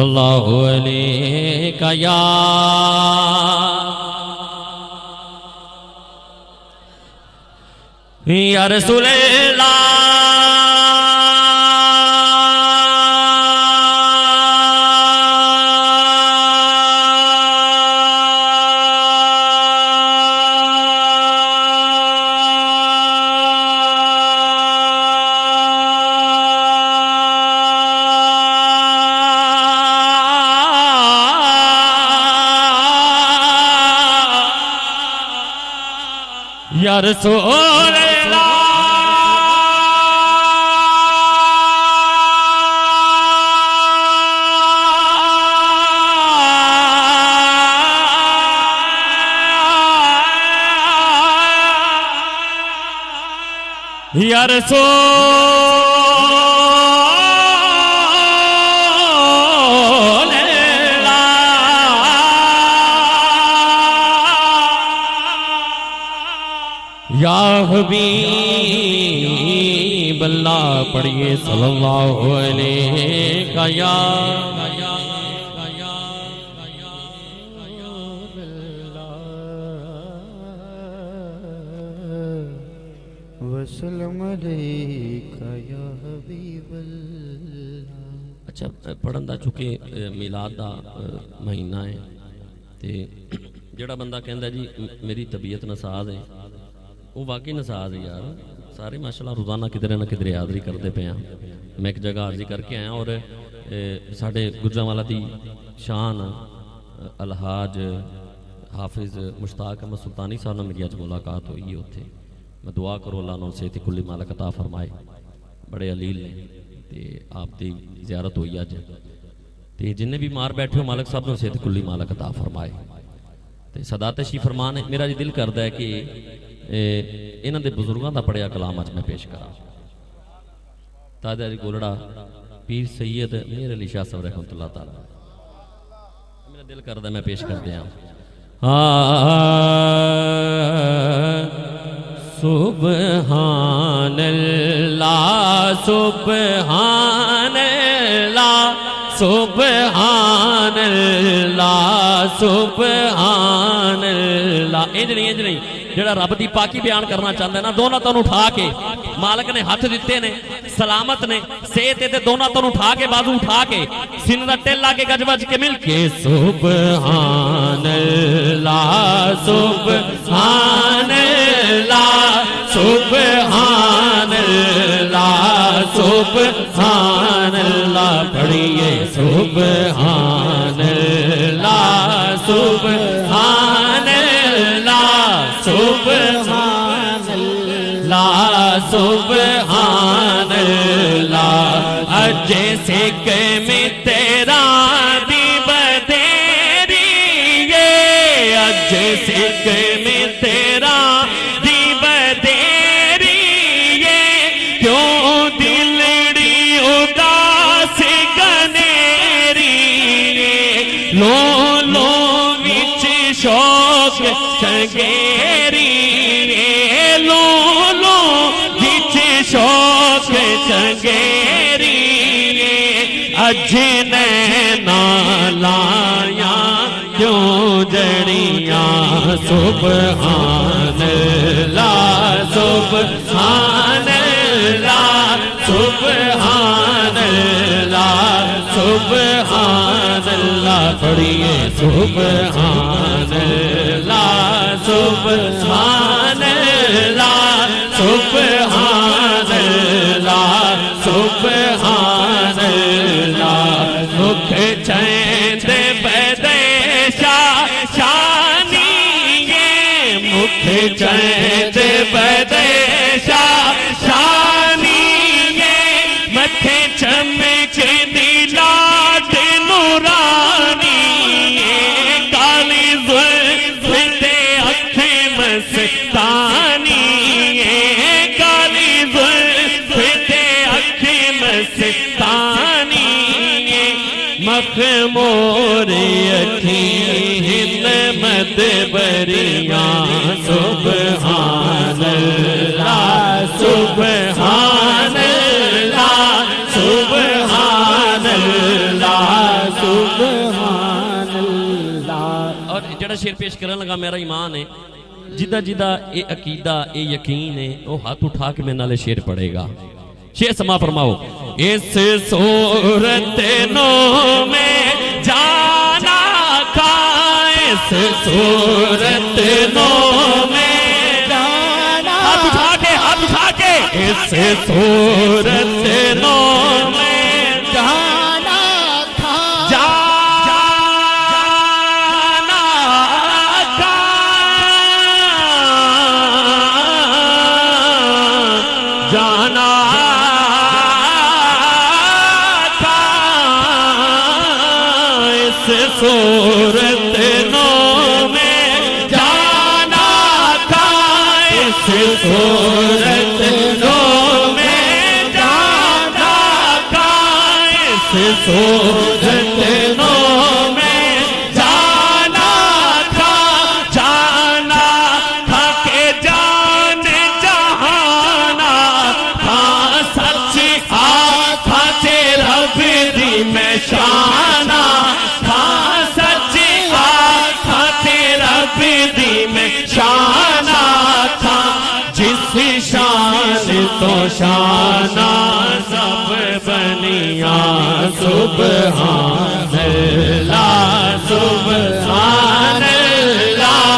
اللہ علیہ یا رسول اللہ یا رسول اللہ یا رسول یا حبیب اللہ پڑھئے صلی اللہ علیہ یا وسلم علیکہ یا حبیب اللہ۔ اچھا پڑھن دا چکے میلاد دا مہینہ ہے تے جڑا بندہ کہندا جی میری طبیعت نساز ہے وہ واقعی نساز ہے یار سارے ماشاءاللہ روزانہ کدھر نہ کدھر حاضری کرتے پے ہیں میں ایک جگہ حاضری کر کے آیا اور ساڑھے گجرانوالا دی شان الحاج حافظ مشتاق احمد سلطانی صاحب نے میری آج ملاقات ہوئی ہے ہوتے میں دعا کرو اللہ نے صحت کلی مالک عطا فرمائے بڑے علیل نے تے آپ دی زیارت ہوئی آج تے جنہیں بھی مار بیٹھے ہو مالک صاحب نے صحت کلی مالک عطا فرمائے تے صدات شریف فرمان ہے میرا جی دل کردا ہے کہ انہاں دے بزرگاں دا پڑھیا کلام اج میں پیش کرا تاجہ علی گولڑا پیر سید میر علی شاہ صاحب رحمۃ اللہ تعالی میرا دل کردا ہے میں پیش کر دیا سبحان اللہ سبحان اللہ سبحان اللہ سبحان اللہ انج نہیں جڑا رب دی پاکی بیان کرنا چاہتا ہے نا دونوں تن اٹھا کے مالک نے ہاتھ دیتے نے سلامت نے صحت تے دونوں تن اٹھا کے بازو اٹھا کے سینہ دا ٹیل لا کے گج بج کے مل کے سبحان اللہ سبحان اللہ سبحان اللہ سبحان اللہ پڑھئے سبحان اللہ سبحان اللہ سبحان اللہ سبحان اللہ اجے سکھ میں تیرا دی بدیری یہ اجے سکھ میں تیرا دی بدیری یہ کیوں دلڑی اداس گنیری لو لو وچ شوق چنگیری لو لو وچ شوق چنگیری اج نینا لایا کیوں جڑیاں سبحان اللہ سبحان اللہ سبحان اللہ سبحان اللہ پڑھئے سبحان اللہ سبحان اللہ سبحان اللہ سبحان اللہ مکھ چیند بدیشا شانی مکھ چیند بدیشا شانی متھے چمک دیلات نورانی کالی زلف تے اکھیں مستانی کالی زلف تے اکھیں مستانی مخمور اکھیں مدبریاں سبحان اللہ سبحان اللہ سبحان اللہ سبحان اللہ. اور جڑا شعر پیش کرنے لگا میرا ایمان ہے جدہ جدہ اے عقیدہ اے یقین ہے وہ ہاتھ اٹھا کے میں نالے شعر پڑھے گا. شعر سما فرماؤ. اس صورت نو میں جانا کا اس صورت نو میں جانا ہاتھ اٹھا کے اس صورت نو میں جانا تھا جانا تھا اس صورت نو میں جانا تھا اس صورت نو میں جانا تھا اس صورت نو میں جانا تھا جانا تھا کہ جان جہانا تھا سچ آتھا تیرا بدی میں شانہ تھا سچ آتھا تیرا بدی میں شانہ تھا جس شان تو شانہ سب بنیا سبحان اللہ سبحان اللہ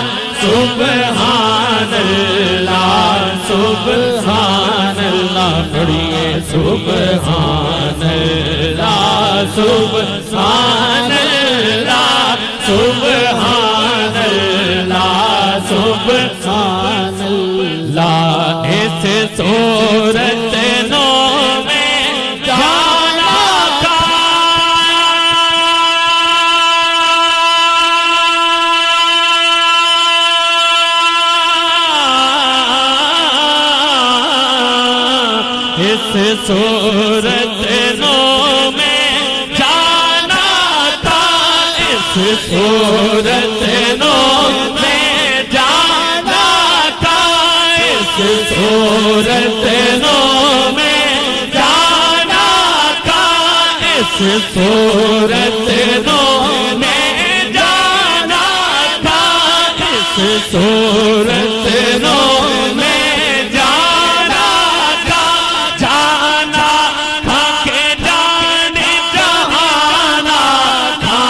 سبحان اللہ سبحان اللہ پڑھیے سبحان اللہ سبحان اللہ سبحان اللہ سبحان اللہ اس صورت نو میں جانا کا اس صورت نو میں جانا تھا اس صورت نو میں جانا تھا اس صورت نو میں جانا تھا اس صورت نو میں جانا تھا اس صورت نو میں جانا تھا جانا تھا کہ جان جہانا تھا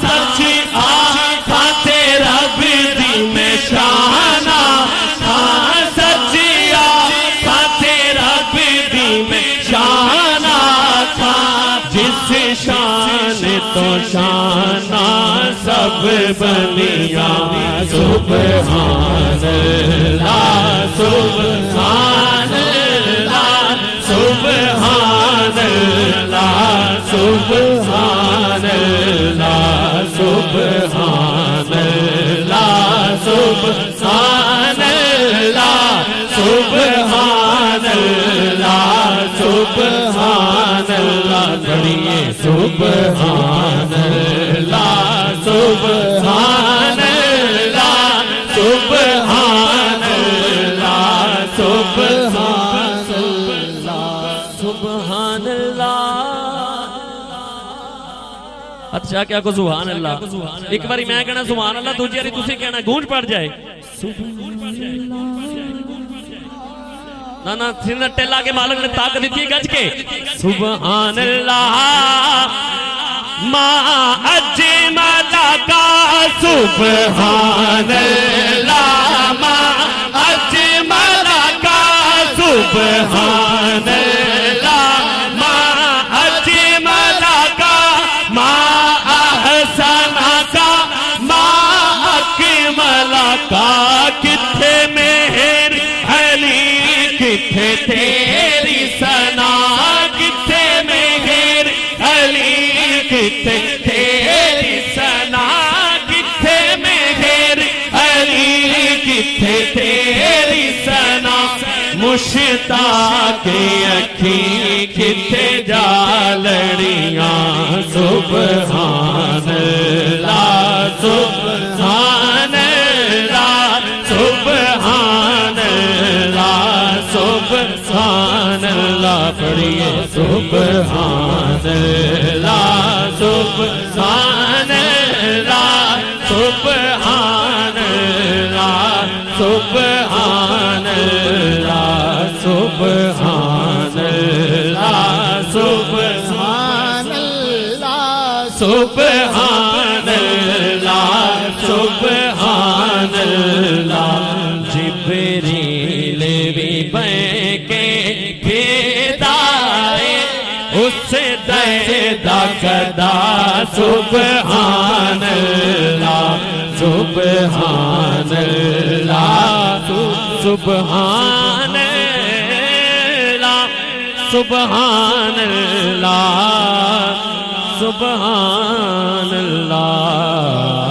سچ آتھا تیرا بدی میں شانہ تھا سچ آتھا تیرا بدی میں شانہ تھا جس شان تو شانہ سب بنیا سبحان اللہ سبحان اللہ سبحان اللہ سبحان اللہ سبحان اللہ سبحان اللہ سبحان اللہ سبحان اللہ پڑھیے سبحان اللہ سبحان اللہ سبحان اللہ سبحان اللہ سبحان اللہ. اچھا کیا کو سبحان اللہ ایک باری میں کہنا سبحان اللہ دوسری باری تسی کہنا گونج پڑ جائے نا نا سینہ ٹیلا کے مالک نے طاقت دیتی ہے گج کے سبحان اللہ ما اجمل کا سبحان اللہ ما اجمل کا سبحان اللہ ما اجمل کا ما احسن کا ما اکمل کا کتھے مہر علی کتھے تیری ثنا کتھے مہر علی کتھے تیری ثنا کتھے مہر علی کتھے تیری ثنا مشتاق اکھی کتھے جالڑیاں سبحان اللہ سبحان اللہ سبحان اللہ سبحان اللہ پڑھیے سبحان اللہ سبحان سبحان اللہ سبحان اللہ سبحان اللہ سبحان سبحان اللہ سبحان اللہ جبریل بھی بہ کے بھیدائے اس دیدہ کدا سبحان اللہ سبحان اللہ سبحان اللہ سبحان اللہ سبحان اللہ